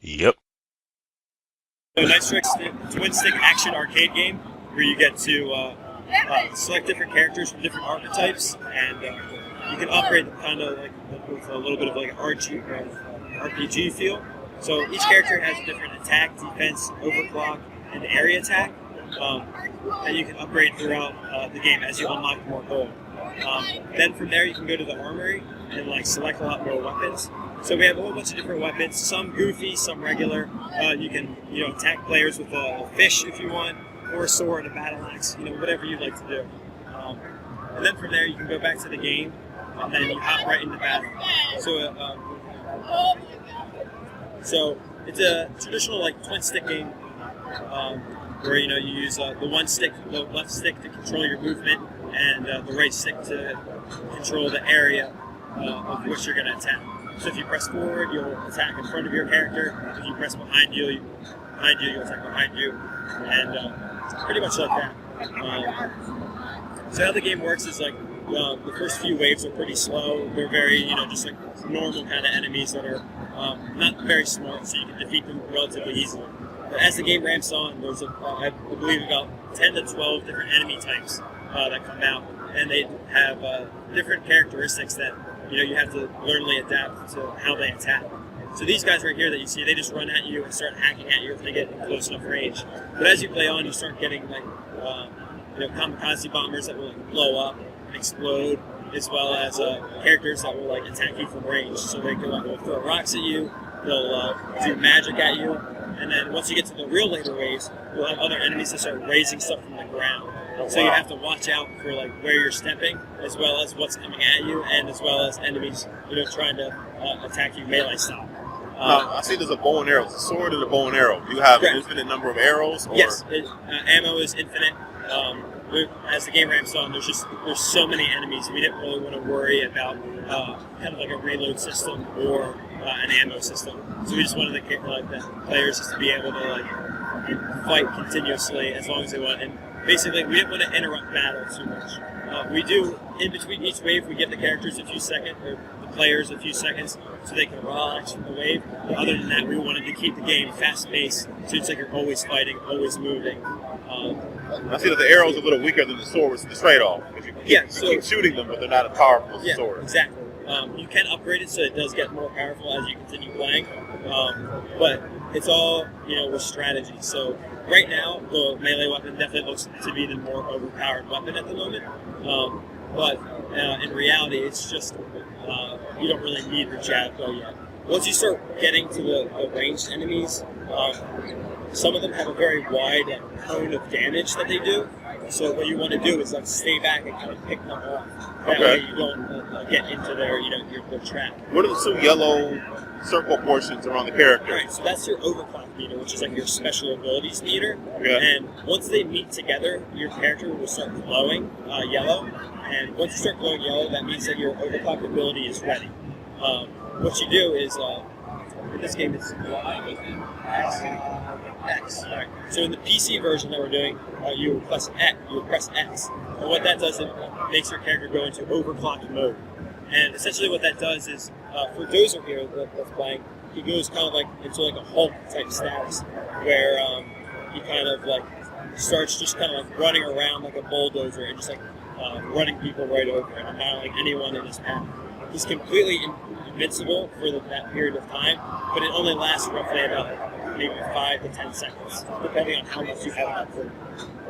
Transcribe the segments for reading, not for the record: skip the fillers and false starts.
Yep. So Nice Trick's twin stick action arcade game where you get to select different characters from different archetypes, and you can upgrade them kind of like with a little bit of like an RPG feel. So each character has a different attack, defense, overclock, and area attack that you can upgrade throughout the game as you unlock more gold. Then from there you can go to the armory and like select a lot more weapons. So we have a whole bunch of different weapons, some goofy, some regular. You can attack players with a fish if you want, or a sword, a battle axe, whatever you'd like to do. And then from there you can go back to the game, and then you hop right into battle. So it's a traditional like twin stick game where you use the left stick to control your movement, and the right stick to control the area of which you're going to attack. So if you press forward, you'll attack in front of your character. If you press behind you, you'll attack behind you, and pretty much like that. So how the game works is like the first few waves are pretty slow. They're very, just like normal kind of enemies that are not very smart, so you can defeat them relatively easily. But as the game ramps on, there's I believe about 10 to 12 different enemy types that come out, and they have different characteristics that you have to literally adapt to how they attack. So these guys right here that you see, they just run at you and start hacking at you if they get in close enough range. But as you play on, you start getting like kamikaze bombers that will like blow up and explode, as well as characters that will like attack you from range. So they can like throw rocks at you, they'll do magic at you, and then once you get to the real later waves, you'll have other enemies that start raising stuff from the ground. So you have to watch out for like where you're stepping, as well as what's coming at you, and as well as enemies trying to attack you melee style. I see there's a bow and arrow. It's a sword and a bow and arrow. Do you have an infinite number of arrows? Or? Yes, ammo is infinite. As the game ramps on, there's so many enemies. We didn't really want to worry about kind of like a reload system or an ammo system. So we just wanted the players just to be able to like fight continuously as long as they want. And basically, we didn't want to interrupt battle too much. We do, in between each wave, we give the characters a few seconds, or the players a few seconds, so they can relax from the wave. But other than that, we wanted to keep the game fast-paced, so it's like you're always fighting, always moving. I see that the arrow's a little weaker than the sword, which is the trade-off. You keep shooting them, but they're not as powerful as the sword. Exactly. You can upgrade it so it does get more powerful as you continue playing, but it's all with strategy. So right now, the melee weapon definitely looks to be the more overpowered weapon at the moment, but in reality, it's just you don't really need the jab bow yet. Once you start getting to the ranged enemies, some of them have a very wide cone of damage that they do. So what you want to do is like stay back and kind of pick them off. That way you don't get into their trap. What are the two yellow circle portions around the character? Right, so that's your overclock meter, which is like your special abilities meter. Okay. And once they meet together, your character will start glowing yellow. And once you start glowing yellow, that means that your overclock ability is ready. What you do is, in this game, it's X. Right. So in the PC version that we're doing, you press X. And what that does, it makes your character go into overclocked mode. And essentially what that does is, for Dozer here that's playing, he goes kind of like into like a Hulk type status, where he kind of like starts just kind of like running around like a bulldozer and just like running people right over and annihilating anyone in his path. He's completely invincible for that period of time, but it only lasts roughly about maybe 5 to 10 seconds, depending on how much you have out for.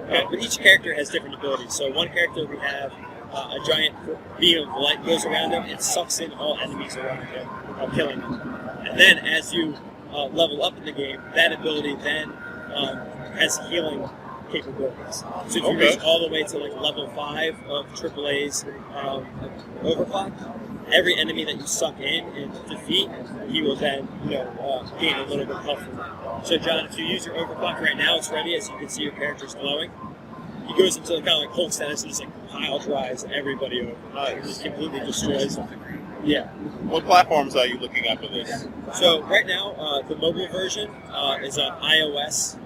But each character has different abilities. So one character we have a giant beam of light goes around him and sucks in all enemies around him, killing them. And then as you level up in the game, that ability then has healing capabilities. So if you reach all the way to like level 5 of AAA's overclock, every enemy that you suck in and defeat, he will then gain a little bit of health from that. So John, if you use your overclock right now, it's ready. As you can see, your character's glowing. He goes into kind of like Hulk status and just like pile drives everybody over. He just completely destroys them. Yeah. What platforms are you looking at for this? So right now, the mobile version is on iOS,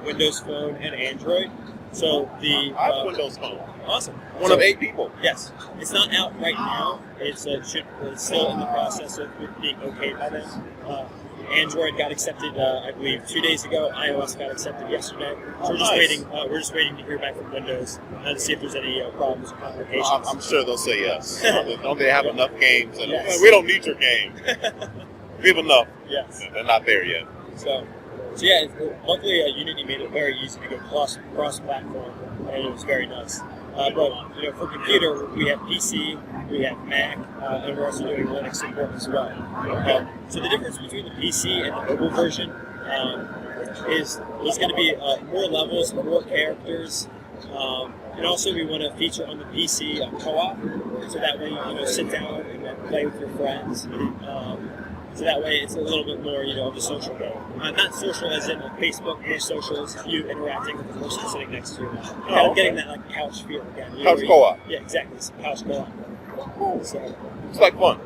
Windows Phone, and Android. So I have a Windows Phone. Awesome. One of 8 people. Yes. It's not out right now. It's still in the process of being okayed by them. Android got accepted, I believe, 2 days ago. iOS got accepted yesterday. So we're just Nice. waiting. We're just waiting to hear back from Windows to see if there's any problems or complications. I'm sure they'll say yes. Don't they have enough games? And, Yes. We don't need your game. We have enough. Yes. They're not there yet. So yeah. Luckily, Unity made it very easy to go cross-platform, and it was very nice. But for computer, we have PC, we have Mac, and we're also doing Linux support as well. So the difference between the PC and the mobile version is there's going to be more levels, more characters, and also we want to feature on the PC co-op, so that way you sit down and play with your friends. So that way it's a little bit more, of a social game. Not social as in Facebook, more social as you interacting with the person sitting next to you. Kind of getting that couch feel again. Couch co-op. Yeah, exactly. It's couch co-op. So it's like fun.